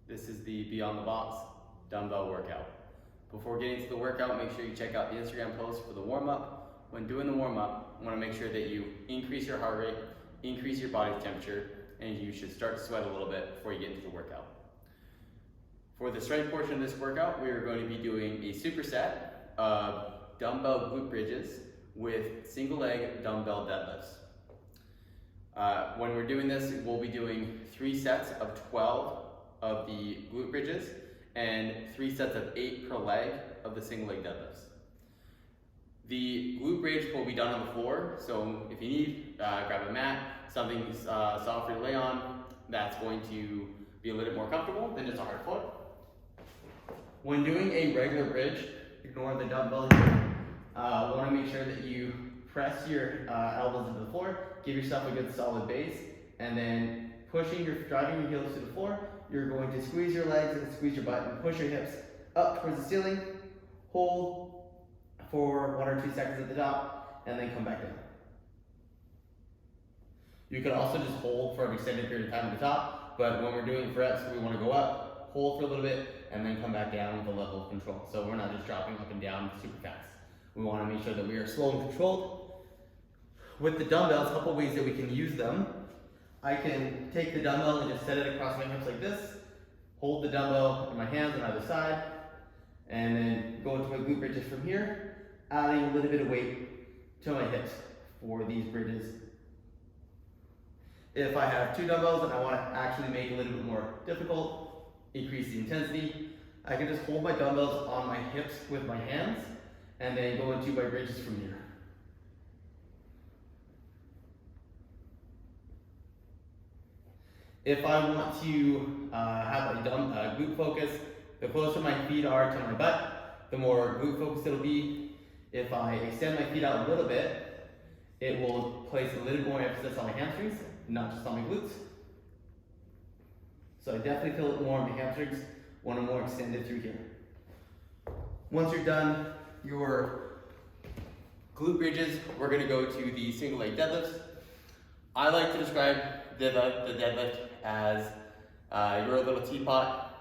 This is the Beyond the Box dumbbell workout. Before getting to the workout, make sure you check out the Instagram post for the warm-up. When doing the warm-up, you want to make sure that you increase your heart rate, increase your body temperature, and you should start to sweat a little bit before you get into the workout. For the strength portion of this workout, we are going to be doing a superset of dumbbell glute bridges with single leg dumbbell deadlifts. When we're doing this, we'll be doing 3 sets of 12 of the glute bridges and 3 sets of 8 per leg of the single leg deadlifts. The glute bridge will be done on the floor, so if you need, grab a mat, something soft for you to lay on, that's going to be a little bit more comfortable than just a hard floor. When doing a regular bridge, ignore the dumbbell here. Want to make sure that you press your elbows into the floor, give yourself a good solid base, and then driving your heels to the floor, you're going to squeeze your legs and squeeze your butt and push your hips up towards the ceiling, hold for 1 or 2 seconds at the top, and then come back down. You can also just hold for an extended period of time at the top, but when we're doing reps, we want to go up, hold for a little bit, and then come back down with a level of control. So we're not just dropping up and down super fast. We want to make sure that we are slow and controlled. With the dumbbells, a couple ways that we can use them. I can take the dumbbell and just set it across my hips like this, hold the dumbbell in my hands on either side, and then go into my glute bridges from here, adding a little bit of weight to my hips for these bridges. If I have 2 dumbbells and I want to actually make it a little bit more difficult, increase the intensity, I can just hold my dumbbells on my hips with my hands and then go into my bridges from here. If I want to have a glute focus, the closer my feet are to my butt, the more glute focus it'll be. If I extend my feet out a little bit, it will place a little more emphasis on my hamstrings, not just on my glutes. So I definitely feel it more on my hamstrings when I'm more extended through here. Once you're done your glute bridges, we're going to go to the single leg deadlifts. I like to describe the deadlift as your little teapot.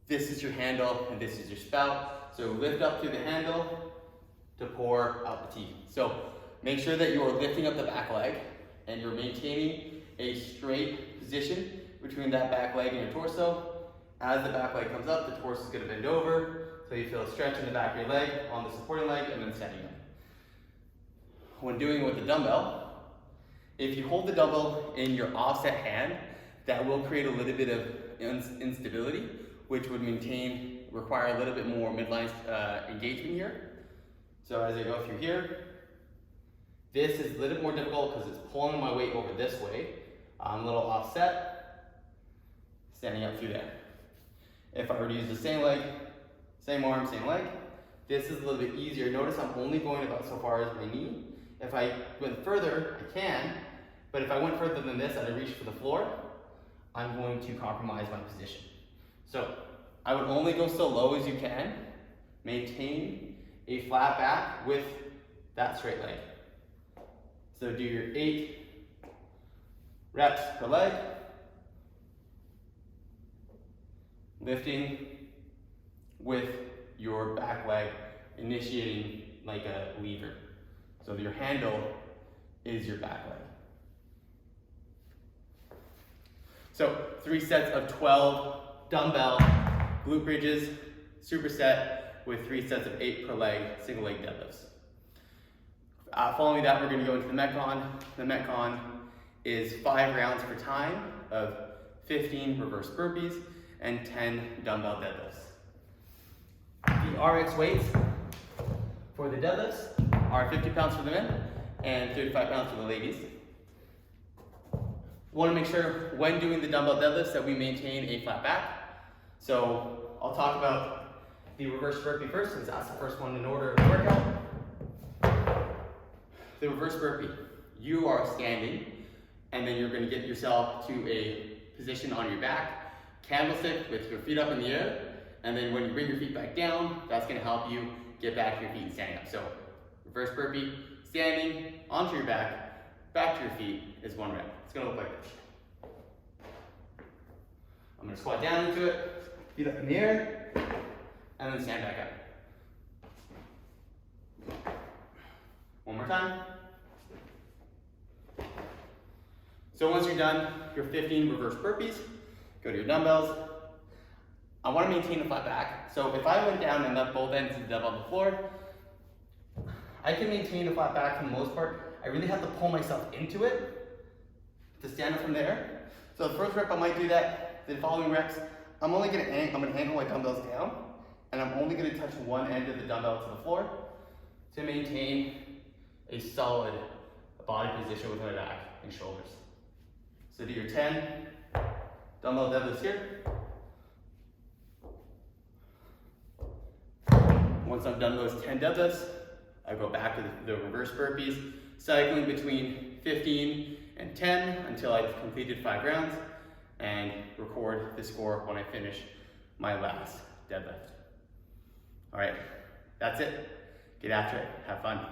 This is your handle and this is your spout. So lift up through the handle to pour out the tea. So make sure that you're lifting up the back leg and you're maintaining a straight position between that back leg and your torso. As the back leg comes up, the torso is going to bend over so you feel a stretch in the back of your leg on the supporting leg and then standing up. When doing it with the dumbbell, if you hold the dumbbell in your offset hand, that will create a little bit of instability, which would require a little bit more midline engagement here. So as I go through here, this is a little bit more difficult because it's pulling my weight over this way. I'm a little offset, standing up through there. If I were to use the same leg, same arm, same leg, this is a little bit easier. Notice I'm only going about so far as my knee. If I went further, I can, but if I went further than this and I reach for the floor, I'm going to compromise my position. So I would only go so low as you can. Maintain a flat back with that straight leg. So do your 8 reps per leg, lifting with your back leg initiating like a lever. So your handle is your back leg. So 3 sets of 12 dumbbell glute bridges, superset with 3 sets of 8 per leg, single leg deadlifts. Following that, we're going to go into the Metcon. The Metcon is 5 rounds per time of 15 reverse burpees and 10 dumbbell deadlifts. The RX weights for the deadlifts are 50 pounds for the men and 35 pounds for the ladies. Want to make sure when doing the dumbbell deadlifts that we maintain a flat back. So I'll talk about the reverse burpee first, since that's the first one in order of the workout. The reverse burpee, you are standing and then you're going to get yourself to a position on your back, candlestick with your feet up in the air, and then when you bring your feet back down, that's going to help you get back to your feet and standing up. So reverse burpee, standing onto your back to your feet is 1 rep. It's going to look like this. I'm gonna squat down into it, feet up in the air, and then stand back up. One more time. So once you're done your 15 reverse burpees, go to your dumbbells. I want to maintain a flat back. So if I went down and left both ends of the dumbbell on the floor, I can maintain a flat back for the most part. I really have to pull myself into it to stand up from there. So the first rep I might do that. The following reps, I'm gonna angle my dumbbells down, and I'm only gonna touch one end of the dumbbell to the floor to maintain a solid body position with my back and shoulders. So do your 10 dumbbell deadlifts here. Once I'm done those 10 deadlifts, I go back to the reverse burpees, cycling between 15 and 10 until I've completed 5 rounds, and record the score when I finish my last deadlift. All right, that's it. Get after it, have fun.